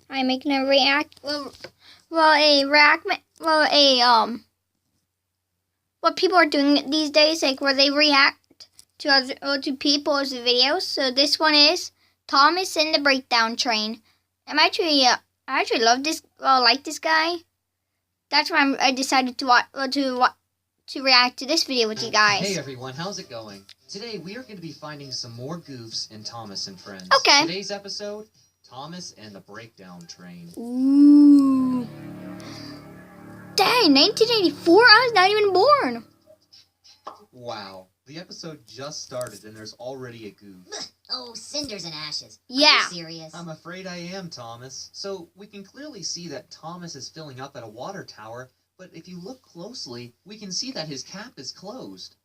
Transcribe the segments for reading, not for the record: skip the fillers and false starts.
I'm making a react. What people are doing these days, like where they react to to people's videos. So this one is Thomas and the Breakdown Train. I actually love this. Like this guy. That's why I decided to react to this video with you guys. Hey everyone, how's it going? Today we are going to be finding some more goofs in Thomas and Friends. Okay. Today's episode, Thomas and the Breakdown Train. Ooh. Dang, 1984? I was not even born. Wow, the episode just started and there's already a goof. Oh, cinders and ashes. Yeah. Are you serious? I'm afraid I am, Thomas. So we can clearly see that Thomas is filling up at a water tower, but if you look closely, we can see that his cap is closed.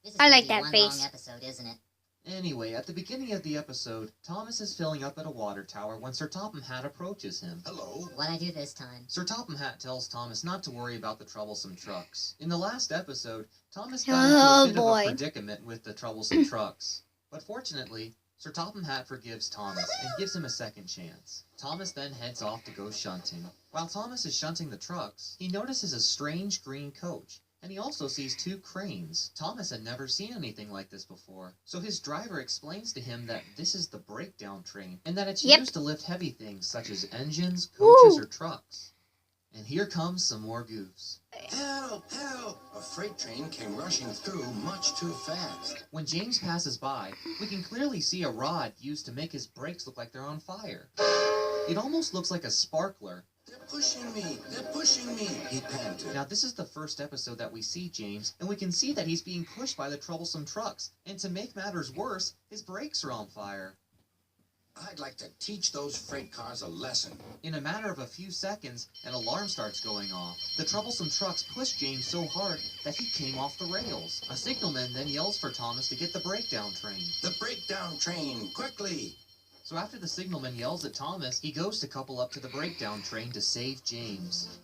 This is I gonna like be that one face. long episode, isn't it? Anyway, at the beginning of the episode, Thomas is filling up at a water tower when Sir Topham Hatt approaches him. Hello. What'd I do this time? Sir Topham Hatt tells Thomas not to worry about the troublesome trucks. In the last episode, Thomas got into a bit of a predicament with the troublesome trucks. But fortunately, Sir Topham Hatt forgives Thomas and gives him a second chance. Thomas then heads off to go shunting. While Thomas is shunting the trucks, he notices a strange green coach. And he also sees two cranes. Thomas had never seen anything like this before. So his driver explains to him that this is the breakdown train, and that it's used to lift heavy things such as engines, coaches, or trucks. And here comes some more goofs. Help! Help! A freight train came rushing through much too fast. When James passes by, we can clearly see a rod used to make his brakes look like they're on fire. It almost looks like a sparkler. They're pushing me! They're pushing me! He panted. Now this is the first episode that we see James, and we can see that he's being pushed by the troublesome trucks. And to make matters worse, his brakes are on fire. I'd like to teach those freight cars a lesson. In a matter of a few seconds, an alarm starts going off. The troublesome trucks push James so hard that he came off the rails. A signalman then yells for Thomas to get the breakdown train. The breakdown train! Quickly! So after the signalman yells at Thomas, he goes to couple up to the breakdown train to save James.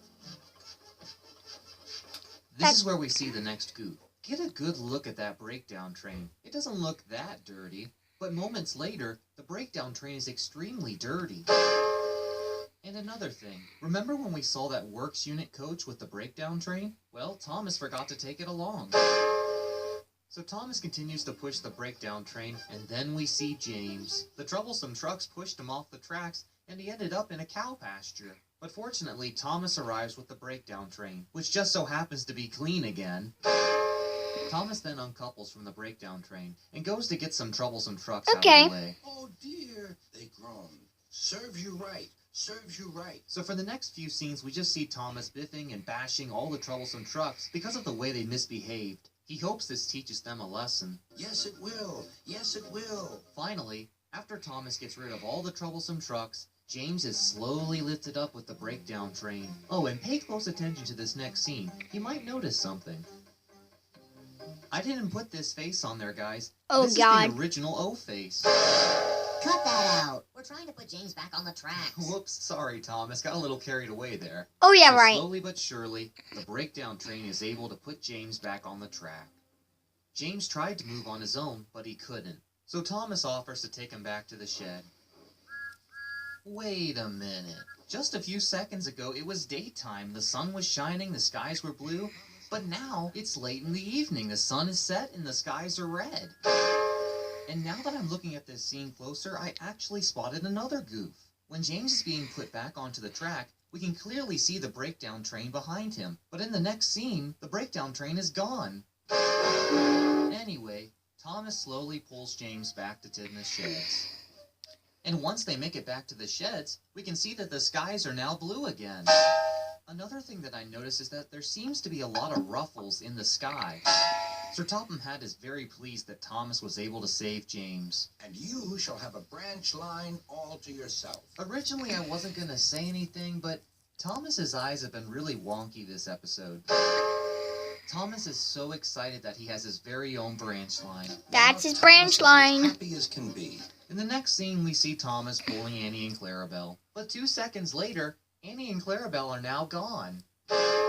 This is where we see the next goof. Get a good look at that breakdown train. It doesn't look that dirty, but moments later, the breakdown train is extremely dirty. And another thing, remember when we saw that works unit coach with the breakdown train? Well, Thomas forgot to take it along. So Thomas continues to push the breakdown train, and then we see James. The troublesome trucks pushed him off the tracks, and he ended up in a cow pasture. But fortunately, Thomas arrives with the breakdown train, which just so happens to be clean again. Thomas then uncouples from the breakdown train, and goes to get some troublesome trucks out of the way. Oh dear! They groan. Serves you right. Serves you right. So for the next few scenes, we just see Thomas biffing and bashing all the troublesome trucks because of the way they misbehaved. He hopes this teaches them a lesson. Yes, it will. Yes, it will. Finally, after Thomas gets rid of all the troublesome trucks, James is slowly lifted up with the breakdown train. Oh, and pay close attention to this next scene. You might notice something. I didn't put this face on there, guys. Oh, this God. is the original O-face. Cut that out! We're trying to put James back on the tracks. Whoops, sorry, Thomas. Got a little carried away there. Oh, yeah, So right. Slowly but surely, the breakdown train is able to put James back on the track. James tried to move on his own, but he couldn't. So Thomas offers to take him back to the shed. Wait a minute. Just a few seconds ago, it was daytime. The sun was shining, the skies were blue. But now, it's late in the evening. The sun is set and the skies are red. And now that I'm looking at this scene closer, I actually spotted another goof. When James is being put back onto the track, we can clearly see the breakdown train behind him. But in the next scene, the breakdown train is gone. Anyway, Thomas slowly pulls James back to Tidna's sheds. And once they make it back to the sheds, we can see that the skies are now blue again. Another thing that I noticed is that there seems to be a lot of ruffles in the sky. Sir Topham Hatt is very pleased that Thomas was able to save James. And you shall have a branch line all to yourself. Originally, I wasn't going to say anything, but Thomas's eyes have been really wonky this episode. Thomas is so excited that he has his very own branch line. That's Now his Thomas branch is line. as happy as can be. In the next scene, we see Thomas pulling Annie and Clarabelle. But 2 seconds later, Annie and Clarabelle are now gone.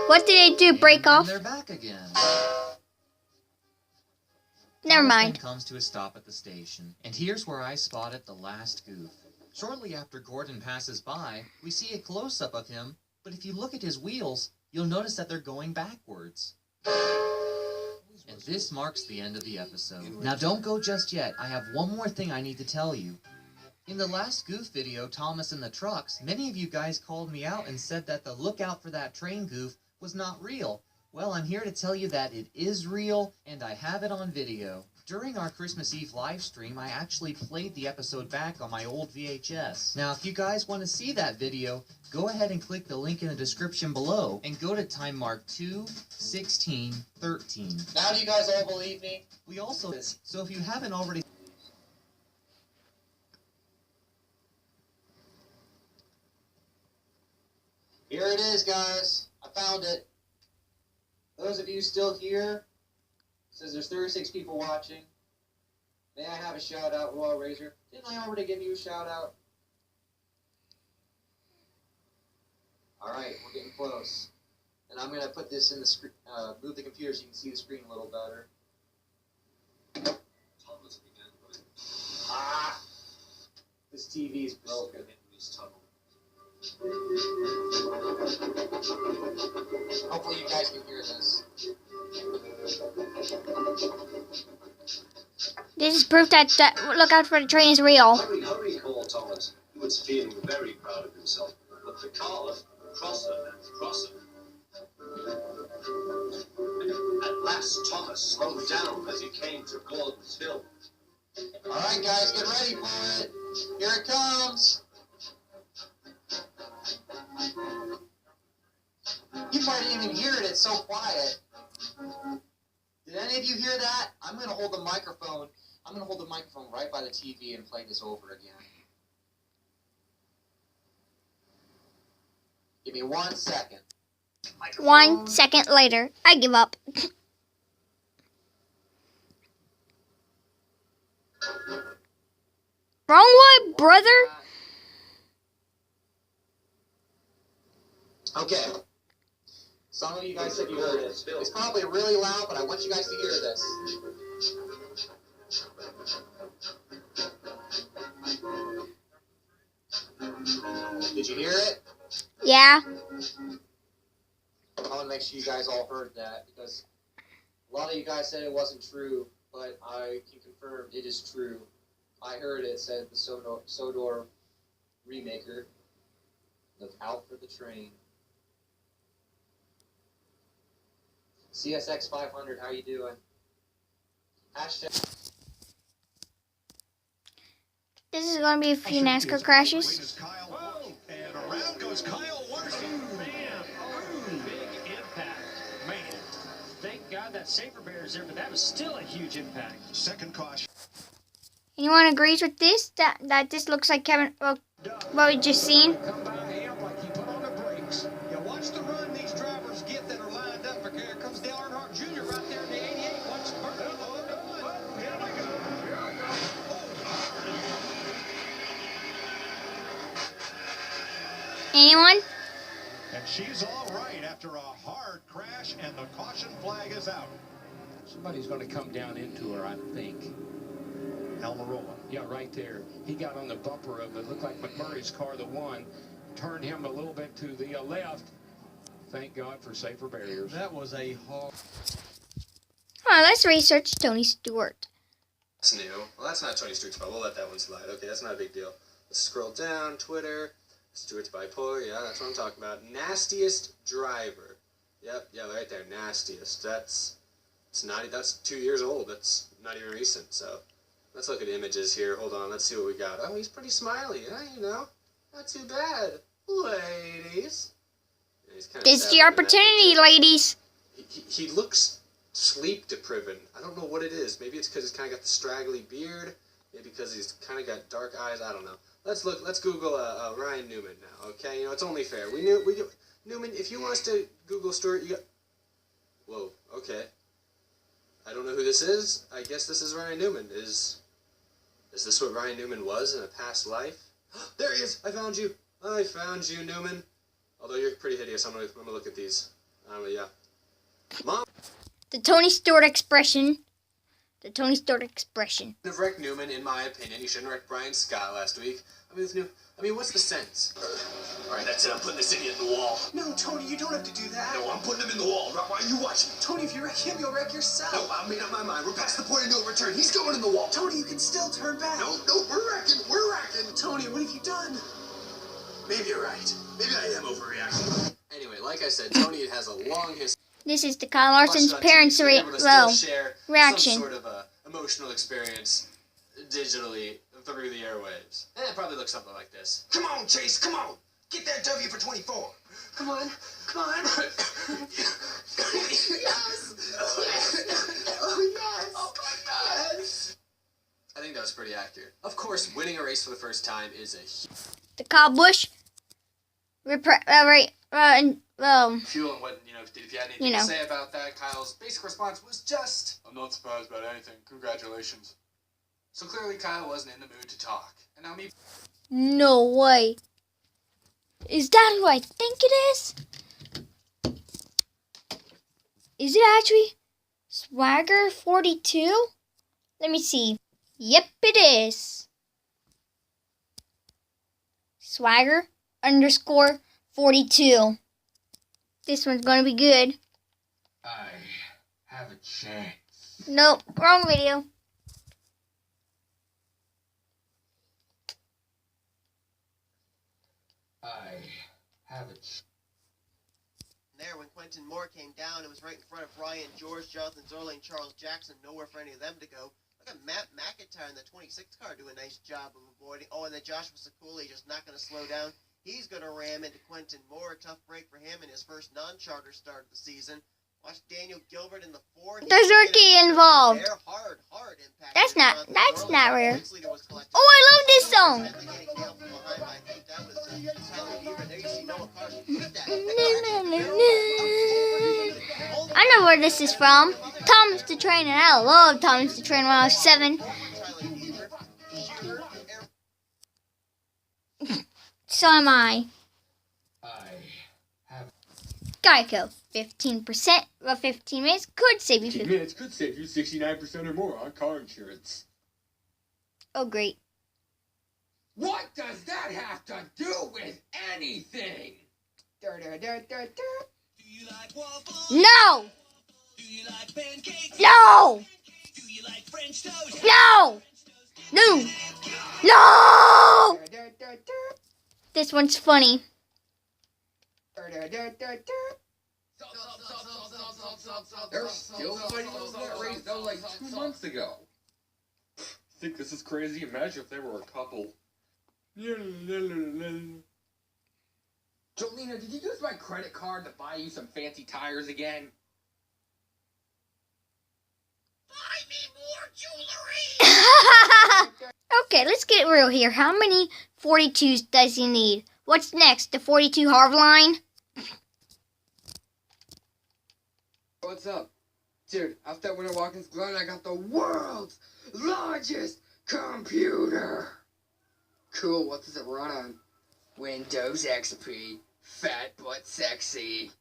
What did they do? Break And off? they're back again. Never Thomas mind. then comes to a stop at the station. And here's where I spotted the last goof. Shortly after Gordon passes by, we see a close-up of him, but if you look at his wheels, you'll notice that they're going backwards. And this marks the end of the episode. Now don't go just yet, I have one more thing I need to tell you. In the last goof video, Thomas and the Trucks, many of you guys called me out and said that the look out for that train goof was not real. Well, I'm here to tell you that it is real, and I have it on video. During our Christmas Eve live stream, I actually played the episode back on my old VHS. Now, if you guys want to see that video, go ahead and click the link in the description below, and go to time mark 2:16:13. Now do you guys all believe me? We also, so if you haven't already... Here it is, guys. I found it. Those of you still here, says there's 36 people watching. May I have a shout out, Royal Razor? Didn't I already give you a shout out? Alright, we're getting close. And I'm going to put this in the screen, move the computer so you can see the screen a little better. Ah! This TV is broken. Hopefully you guys can hear this. This is proof that look out for the train is real. Hurry, hurry, called Thomas, who was feeling very proud of himself. But the car, crosser and crosser. At last, Thomas slowed down as he came to Gordon's Hill. Alright guys, get ready for it. Here it comes. You probably didn't even hear it, it's so quiet. Did any of you hear that? I'm going to hold the microphone. I'm going to hold the microphone right by the TV and play this over again. Give me 1 second. 1 second later, I give up. Wrong way, brother. Okay. Some of you guys said you heard it. It's probably really loud, but I want you guys to hear this. Did you hear it? Yeah. I want to make sure you guys all heard that, because a lot of you guys said it wasn't true, but I can confirm it is true. I heard it said the Sodor remaker of Out for the Train. CSX 500, how you doing? Hashtag. This is going to be a few NASCAR crashes. And around goes Kyle Larson. Man, big impact. Man, thank God that Saber Bear's there, but that was still a huge impact. Second caution. Anyone agrees with this? That this looks like Kevin, what we just seen? Come by him like he put on the brakes. Yeah, watch the run these drivers get that are lined up. Here comes Dale Earnhardt Jr. right there in the 88. Watch Bernie. Here we go. Anyone? And she's all right after a hard crash, and the caution flag is out. Somebody's going to come down into her, I think. Almirola. Yeah, right there. He got on the bumper of it. Looked like McMurray's car, the one, turned him a little bit to the left. Thank God for safer barriers. That was a hard... Alright, let's research Tony Stewart. That's new. Well, that's not Tony Stewart's fault. We'll let that one slide. Okay, that's not a big deal. Let's scroll down. Twitter. Stewart's bipolar. Yeah, that's what I'm talking about. Nastiest driver. Yep, yeah, right there. Nastiest. That's 2 years old. That's not even recent. So let's look at images here. Hold on. Let's see what we got. Oh, he's pretty smiley. Yeah, you know, not too bad, ladies. Yeah, he's kinda This is sad the looking at that opportunity, picture. ladies. He looks sleep deprived. I don't know what it is. Maybe it's because he's kind of got the straggly beard. Maybe because he's kind of got dark eyes. I don't know. Let's look. Let's Google Ryan Newman now. Okay, you know it's only fair. Newman. If you want us to Google Stewart, you got. Whoa. Okay. I don't know who this is. I guess this is Ryan Newman. Is this what Ryan Newman was in a past life? There he is. I found you. I found you, Newman. Although you're pretty hideous. I'm gonna look at these. Yeah. Mom. The Tony Stewart expression The Tony Stark expression. Of Rick Newman, in my opinion, you shouldn't wreck Brian Scott last week. What's the sense? All right, that's it. I'm putting this idiot in the wall. No, Tony, you don't have to do that. No, I'm putting him in the wall. Why are you watching? Tony, if you wreck him, you'll wreck yourself. No, I made up my mind. We're past the point of no return. He's going in the wall. Tony, you can still turn back. No, we're wrecking. We're wrecking. Tony, what have you done? Maybe you're right. Maybe I am overreacting. Anyway, like I said, Tony has a long history. This is the Kyle Larson's parents' share reaction. Some sort of emotional experience digitally through the airwaves. And it probably looks something like this. Come on, Chase. Come on. Get that W for 24. Come on. Yes. Oh, yes. Oh, my God. I think that was pretty accurate. Of course, winning a race for the first time is The Kyle Busch. fuel, and if you had anything to say about that, Kyle's basic response was just, I'm not surprised about anything. Congratulations. So clearly Kyle wasn't in the mood to talk. And now me... No way. Is that who I think it is? Is it actually Swagger 42? Let me see. Yep, it is. Swagger _ 42. This one's gonna be good. I have a chance. Nope, wrong video. I have a chance. There, when Quentin Moore came down, it was right in front of Ryan George, Jonathan Zorley, and Charles Jackson. Nowhere for any of them to go. Look at Matt McIntyre in the 26 car doing a nice job of avoiding. Oh, and then Joshua Sekuli just not going to slow down. He's going to ram into Quentin Moore. A tough break for him in his first non-charter start of the season. Watch Daniel Gilbert in the 4th. There's rookie involved. Hard impact. That's not rare. Oh, I love this song. I know where this is from. Thomas the Train, and I love Thomas the Train when I was 7. So am I. Geico, 15%, well, 15 minutes could save you 15 minutes could save you 69% or more on car insurance. Oh, great. What does that have to do with anything? Do you like waffles? No! Do you like pancakes? No! Do you like French toast? No! No! No! This one's funny. They're still fighting over that race though, like 2 months ago. Think this is crazy? Imagine if they were a couple. Jolena, did you use my credit card to buy you some fancy tires again? Buy me more jewelry! Okay, let's get real here. How many 42s does he need? What's next? The 42 Harv line? What's up? Dude, after Winter Watkins Glen, I got the world's largest computer. Cool, what does it run on? Windows XP. Fat but sexy.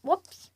Whoops.